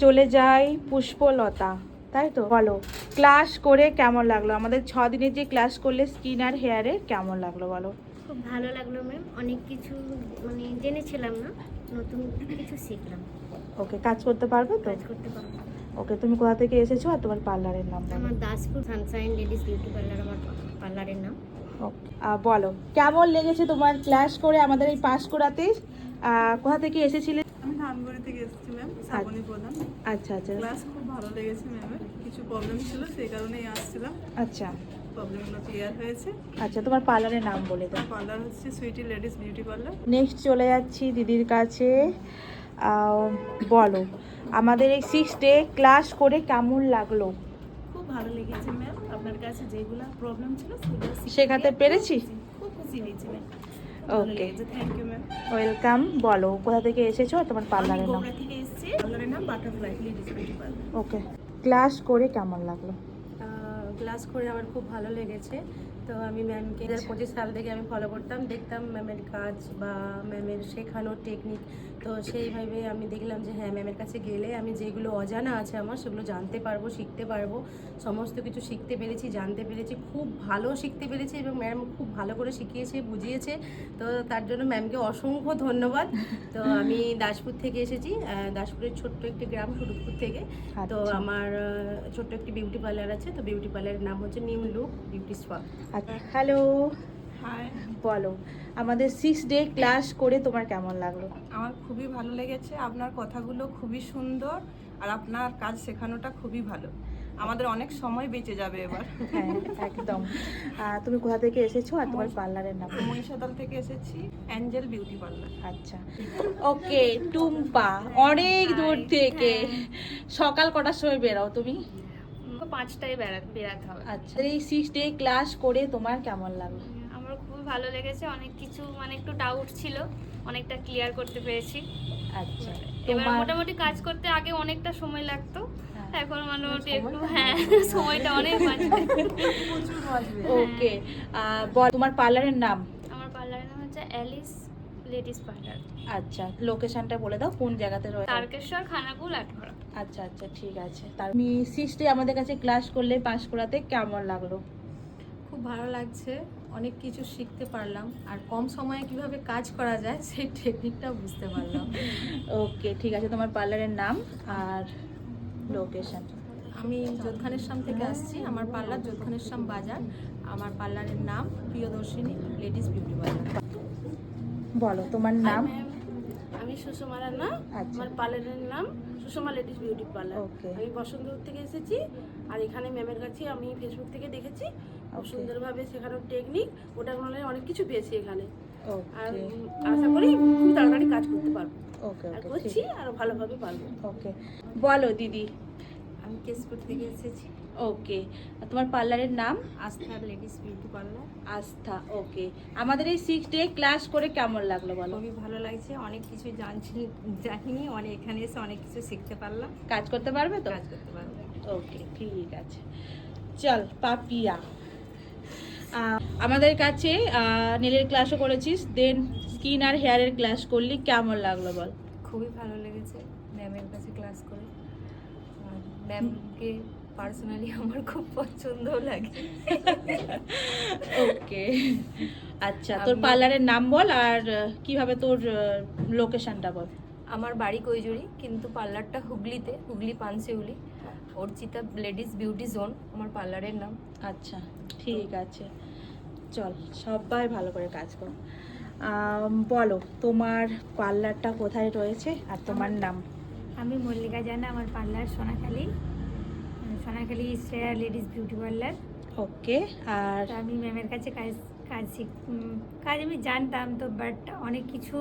চলে যাই পুষ্পলতা, তাই তো? বলো, ক্লাস করে কেমন লাগলো? আমাদের 6 দিনের যে ক্লাস করলে স্কিন আর হেয়ারে, কেমন লাগলো বলো? খুব ভালো লাগলো ম্যাম, অনেক কিছু মানে জেনেছিলাম না, নতুন কিছু শিখলাম। ওকে, কাজ করতে পারবে তো? কাজ করতে পারবো। ওকে, তুমি কোথা থেকে এসেছো আর তোমার পার্লারের নাম বলো? আমার Daspur Sunshine ladies beauty parlour আমার পার্লারের নাম। ওকে, বলো কেমন লেগেছে তোমার ক্লাস করে আমাদের এই পাঁশকুড়াতে? কোথা থেকে এসেছিলে? আমি ধানগড়ি থেকে এসেছি ম্যাম, শ্রাবণী প্রধান। আচ্ছা আচ্ছা ক্লাস খুব ভালো লেগেছে ম্যামের, কিছু প্রবলেম ছিল সেই কারণেই আসছিলাম, আচ্ছা প্রবলেমগুলো ক্লিয়ার হয়েছে। আচ্ছা, তোমার পার্লারের নাম বলে দাও। পার্লার হচ্ছে Sweety ladies beauty parlour. Next চলে যাচ্ছি দিদির কাছে। বলো, আমাদের এই 6 ডে ক্লাস করে কেমন লাগলো? খুব ভালো লেগেছে ম্যাম, আপনার কাছে যেগুলো প্রবলেম ছিল সেগুলো শেখাতে পেরেছি? খুব খুশি হয়েছি ma'am. Okay, thank you ma'am. Welcome. বলো কোথা থেকে এসেছো আর তোমার আমি পার্লারের নাম? গৌড়া থেকে এসেছি, পার্লারের নাম বাটারফ্লাই লেডিস বিউটি পার্লার। ওকে, ক্লাস করে কেমন লাগলো? ক্লাস করে আমার খুব ভালো লেগেছে। তো আমি ম্যামকে 2025 সাল থেকে আমি ফলো করতাম, দেখতাম ম্যামের কাজ বা ম্যামের শেখানোর টেকনিক। তো সেইভাবে আমি দেখলাম যে হ্যাঁ, ম্যামের কাছে গেলে আমি যেগুলো অজানা আছে আমার সেগুলো জানতে পারবো, শিখতে পারবো। সমস্ত কিছু শিখতে পেরেছি, জানতে পেরেছি, খুব ভালো শিখতে পেরেছি এবং ম্যাম খুব ভালো করে শিখিয়েছে, বুঝিয়েছে। তো তার জন্য ম্যামকে অসংখ্য ধন্যবাদ। তো আমি দাসপুর থেকে এসেছি, দাসপুরের ছোট্ট একটি গ্রাম সুরুজপুর থেকে। তো আচ্ছা। আমার ছোট্ট একটি বিউটি পার্লার আছে, তো বিউটি পার্লারের নাম হচ্ছে নিউ লুক বিউটি স্পা। আচ্ছা, হ্যালো। হাই, বলো, আমাদের 6 ডে ক্লাস করে তোমার কেমন লাগলো? আমার খুবই ভালো লেগেছে, আপনার কথাগুলো খুবই সুন্দর আর আপনার কাজ শেখানোটা খুবই ভালো। আমাদের অনেক সময় বেঁচে যাবে এবার। হ্যাঁ, একদম। তুমি কোথা থেকে এসেছো আর তোমার পার্লারের নাম? মহিষাদল থেকে এসেছি, অ্যাঞ্জেল বিউটি পার্লার। আচ্ছা, ওকে। টুম্পা, অনেক দূর থেকে। সকাল কটার সময় বেরাও তুমি? 5টায় বেরাতে হবে। আচ্ছা, এই 6 ডে ক্লাস করে তোমার কেমন লাগলো? আমার খুবই ভালো লেগেছে, অনেক কিছু মানে একটু ডাউট ছিল, অনেকটা ক্লিয়ার করতে পেরেছি। আচ্ছা, এবার তোমার মোটামুটি কাজ করতে আগে অনেকটা সময় লাগতো, হ্যাঁ। এখন মোটামুটি একটু হ্যাঁ সময়টা অনেক বাঁচবে। ওকে, বল তোমার পার্লারের নাম? আমার পার্লারের নাম হচ্ছে অ্যালিস লেডিস পার্লার, আচ্ছা, লোকেশনটা বলে দাও, কোন জায়গাতে রয়েছে? তারকেশ্বর, খানাকুল, আটঘরা। আচ্ছা আচ্ছা, ঠিক আছে। তুমি 6 ডে আমাদের কাছে ক্লাস করলে পাঁশকুড়াতে, কেমন লাগলো? খুব ভালো লাগছে, অনেক কিছু শিখতে পারলাম আর কম সময়ে কিভাবে কাজ করা যায় সেই টেকনিকটা বুঝতে পারলাম। ওকে, ঠিক আছে। তোমার পার্লারের নাম আর লোকেশন? আমি যোধখানেশ্বর থেকে আসছি, আমার পার্লার যোধখানেশ্বর বাজার। আমার পার্লারের নাম প্রিয়দর্শিনী লেডিস বিউটি পার্লার। বলো তোমার নাম? আমি সুষমা রান্না, আচ্ছা। আমার পার্লারের নাম Sushma ladies beauty parlour. Okay. আমি বসন্তপুর থেকে এসেছি, আর এখানে ম্যামের কাছে আমি ফেসবুক থেকে দেখেছি খুব Okay. সুন্দরভাবে শেখানোর টেকনিক, ওটা মানে অনেক কিছু পেয়েছি এখানে। আর ওকে আশা করি খুব তাড়াতাড়ি কাজ করতে পারবো, ওকে আর ওকে, করছি আর ভালোভাবে পারবো। ওকে। বলো দিদি। আমি কেশপুর থেকে এসেছি, ওকে, তোমার পার্লারের নাম? আস্থা লেডিস বিউটি পার্লার। আস্থা। ওকে, আমাদের এই 6 ডে ক্লাস করে কেমন লাগলো বলো? খুবই ভালো লাগছে, অনেক কিছু জানিনি, অনেক এখানে এসে অনেক কিছু শিখতে পারলাম, কাজ করতে পারবে তো? কাজ করতে পারবো। ওকে, ঠিক আছে। চল পাপিয়া, আমাদের কাছে নেলের ক্লাসও করেছিস, দেন স্কিন আর হেয়ারের ক্লাস করলি, কেমন লাগলো বল? খুবই ভালো লেগেছে ম্যামের কাছে ক্লাস করে, আর ম্যামকে পার্সোনালি আমার খুব পছন্দও লাগে। ওকে, আচ্ছা, তোর পার্লারের নাম বল আর কিভাবে তোর লোকেশনটা বল। আমার বাড়ি কৈজুরি, কিন্তু পার্লারটা হুগলিতে, Hooghly Panshiuli, Archita ladies beauty zone আমার পার্লারের নাম। আচ্ছা, ঠিক আছে। চল, সবাই ভালো করে কাজ কর। বলো তোমার পার্লারটা কোথায় রয়েছে আর তোমার নাম? আমি মল্লিকা জানা, আমার parlour Sonakhali, Sonakhali Shreya ladies beauty parlour. Okay, আর তো আমি ম্যামের কাছে কাজ আমি জানতাম তো, বাট অনেক কিছু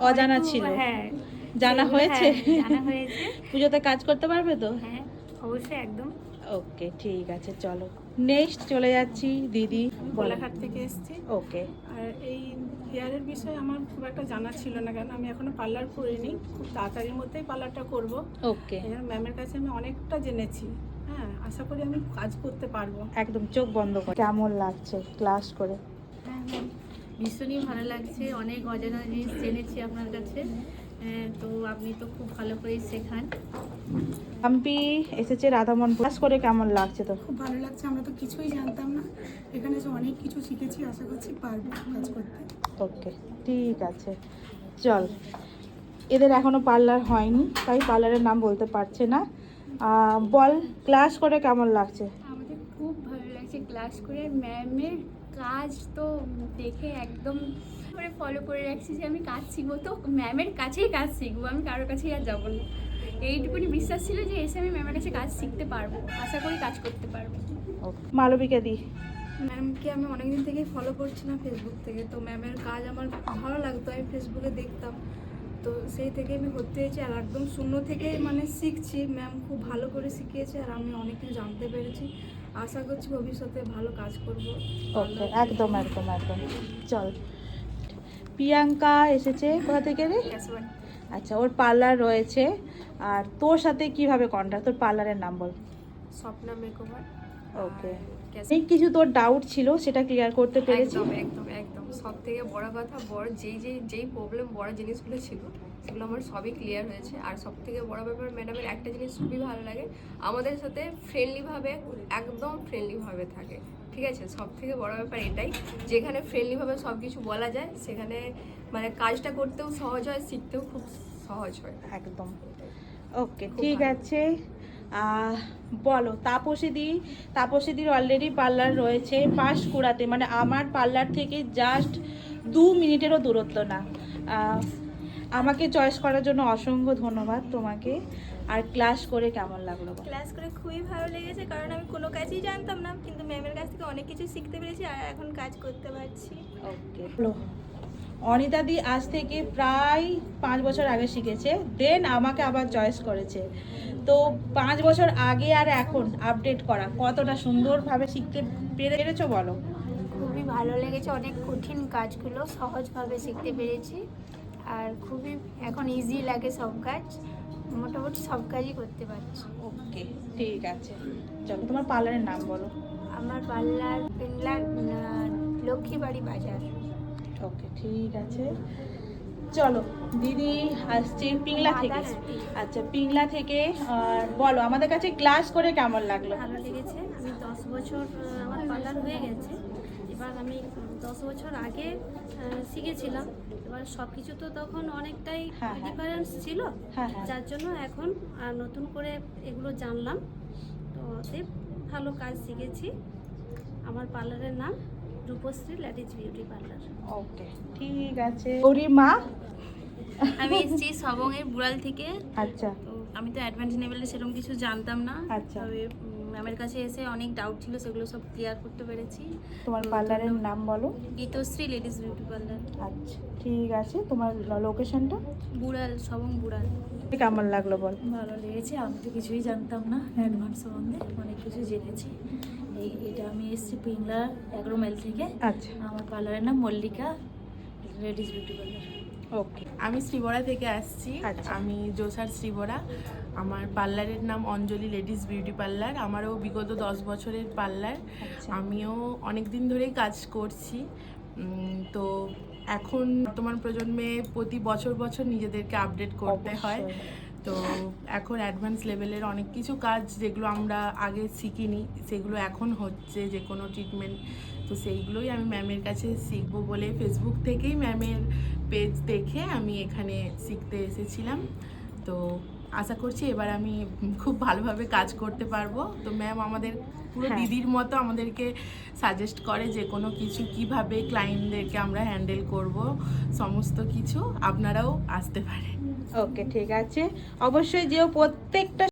অজানা হয়তো, ছিল। হ্যাঁ জানা সেগুলো, হয়েছে? হ্যাঁ, জানা হয়েছে। পুজোতে কাজ করতে পারবে তো? হ্যাঁ অবশ্যই, একদম। ওকে, ঠিক আছে। চলো নেক্সট চলে যাচ্ছি দিদি, বলো। কোলাঘাট থেকে এসেছি। ওকে, আর এই হেয়ারের বিষয়ে আমার খুব একটা জানা ছিল না, কারণ আমি এখনো পার্লার করিনি, খুব তাড়াতাড়ির মধ্যেই পার্লারটা করব। ওকে, ম্যামের কাছে আমি অনেকটা জেনেছি, হ্যাঁ, আশা করি আমি কাজ করতে পারবো। একদম চোখ বন্ধ করে। কেমন লাগছে ক্লাস করে? হ্যাঁ ম্যাম, ভীষণই ভালো লাগছে, অনেক অজানা জিনিস জেনেছি আপনার কাছে। তো আপনি তো খুব ভালো করেই শেখান, হাম্পি এসেছে রাধামন ক্লাস করে কেমন লাগছে তো? খুব ভালো লাগছে, আমরা তো কিছুই জানতাম না, এখানে এসে অনেক কিছু শিখেছি, আশা করছি পারবো কাজ করতে। ওকে ঠিক আছে, চল। এদের এখনো পার্লার হয়নি তাই পার্লারের নাম বলতে পারছে না। বল ক্লাস করে কেমন লাগছে? আমাদের খুব ভালো লাগছে ক্লাস করে। ম্যামের কাজ তো দেখে একদম করে ফলো করে রাখছি যে আমি কাজ শিখবো, তো ম্যামের কাছেই কাজ শিখবো, আমি কারোর কাছেই আর যাবো না। এইটুকুনি বিশ্বাস ছিল যে এসে আমি ম্যামের কাছে কাজ শিখতে পারবো, আশা করি কাজ করতে পারবো। মালবিকা দি, ম্যামকে আমি অনেকদিন থেকেই ফলো করছিলাম ফেসবুক থেকে, তো ম্যামের কাজ আমার ভালো লাগতো, আমি ফেসবুকে দেখতাম, তো সেই থেকে আমি ভর্তি হয়েছি আর একদম শূন্য থেকেই মানে শিখছি। ম্যাম খুব ভালো করে শিখিয়েছে আর আমি অনেক কিছু জানতে পেরেছি, আশা করছি ভবিষ্যতে ভালো কাজ করব। ওকে একদম একদম একদম। চল, প্রিয়াঙ্কা এসেছে কোথা থেকে রে? আচ্ছা, ওর পার্লার রয়েছে। আর তোর সাথে কিভাবে কন্ট্যাক্ট? তোর পার্লারের নাম বল। স্বপ্না মেকওভার। ওকে, এই কিছু তোর ডাউট ছিল সেটা ক্লিয়ার করতে পেরেছি? একদম সব থেকে বড় কথা, যেই প্রবলেম বড় জিনিসগুলো ছিল সেগুলো আমার সবই ক্লিয়ার হয়েছে। আর সব থেকে বড় ব্যাপার, ম্যাডামের একটা জিনিস খুবই ভালো লাগে, আমাদের সাথে একদম ফ্রেন্ডলিভাবে থাকে। ঠিক আছে, সব থেকে বড় ব্যাপার এটাই, যেখানে ফ্রেন্ডলিভাবে সব কিছু বলা যায় সেখানে মানে কাজটা করতেও সহজ হয়, শিখতেও খুব সহজ হয়। একদম। ওকে ঠিক আছে, বলো তাপসীদির অলরেডি পার্লার রয়েছে পাঁশকুড়াতে, মানে আমার পার্লার থেকে জাস্ট 2 মিনিটেরও দূরত্ব না। আমাকে চয়েস করার জন্য অসংখ্য ধন্যবাদ তোমাকে। আর ক্লাস করে কেমন লাগলো? ক্লাস করে খুবই ভালো লেগেছে, কারণ আমি কোনো কাজই জানতাম না, কিন্তু ম্যামের কাছ থেকে অনেক কিছু শিখতে পেরেছি আর এখন কাজ করতে পারছি। ওকে, অনিতা দি আজ থেকে প্রায় 5 বছর আগে শিখেছে, দেন আমাকে আবার চয়েস করেছে। তো 5 বছর আগে আর এখন আপডেট করা, কতটা সুন্দরভাবে শিখতে পেরেছো বলো? খুবই ভালো লেগেছে, অনেক কঠিন কাজগুলো সহজভাবে শিখতে পেরেছি আর খুবই এখন ইজি লাগে সব কাজ, মোটামুটি সব কাজই করতে পারছি। ওকে ঠিক আছে, চলো তোমার পার্লারের নাম বলো। আমার পার্লার পিংলা লক্ষ্মীবাড়ি বাজার। ওকে ঠিক আছে, চলো দিদি আসছে পিংলা থেকে। আচ্ছা, পিংলা থেকে বলো আমাদের কাছে ক্লাস করে কেমন লাগলো? ভালো লেগেছে। আমি 10 বছর আমার পার্লার হয়ে গেছে, এবার আমি 10 বছর আগে শিখেছিলাম, এবার সব কিছু তো তখন অনেকটাই ডিফারেন্স ছিল, যার জন্য এখন নতুন করে এগুলো জানলাম, তো ওতে ভালো কাজ শিখেছি। আমার পার্লারের নাম রূপশ্রী লেডিজ বিউটি পার্লার। ওকে ঠিক আছে। গৌরী মা, আমি এসেছি সবংয়ের বুড়াল থেকে। আচ্ছা, তো আমি তো অ্যাডভান্স লেভেলে সেরকম কিছু জানতাম না, আচ্ছা, তবে ম্যামের কাছে এসে অনেক ডাউট ছিল, সেগুলো সব ক্লিয়ার করতে পেরেছি। তোমার পার্লারের নাম বলো। Gitashree ladies beauty parlour. আচ্ছা ঠিক আছে, তোমার লোকেশনটা? বুড়াল, সবং বুড়াল। কেমন লাগলো বল? ভালো লেগেছে, আমি তো কিছুই জানতাম না, অ্যাডভান্স সম্বন্ধে অনেক কিছু জেনেছি। এটা আমি এসেছি পিংলা 11 মাইল থেকে। আচ্ছা, আমার পার্লারের নাম মল্লিকা লেডিস বিউটি পার্লার। ওকে, আমি শ্রীবরা থেকে আসছি। আচ্ছা, আমি জোসার শ্রীবরা। আমার পার্লারের নাম অঞ্জলি লেডিস বিউটি পার্লার। আমারও বিগত 10 বছরের পার্লার। আমিও অনেক দিন ধরেই কাজ করছি। তো এখন বর্তমান প্রজন্মে প্রতি বছর নিজেদেরকে আপডেট করতে হয়, তো এখন অ্যাডভান্স লেভেলের অনেক কিছু কাজ যেগুলো আমরা আগে শিখিনি সেগুলো এখন হচ্ছে, যে কোনো ট্রিটমেন্ট, তো সেইগুলোই আমি ম্যামের কাছে শিখবো বলে ফেসবুক থেকেই ম্যামের পেজ দেখে আমি এখানে শিখতে এসেছিলাম। তো আশা করছি এবার আমি খুব ভালোভাবে কাজ করতে পারবো। তো ম্যাম আমাদের পুরো দিদির মতো আমাদেরকে সাজেস্ট করে যে কোনো কিছু কিভাবে ক্লায়েন্টদেরকে আমরা হ্যান্ডেল করব, সমস্ত কিছু আপনারাও আসতে পারেন। ওকে ঠিক আছে, অবশ্যই যেও প্রত্যেকটা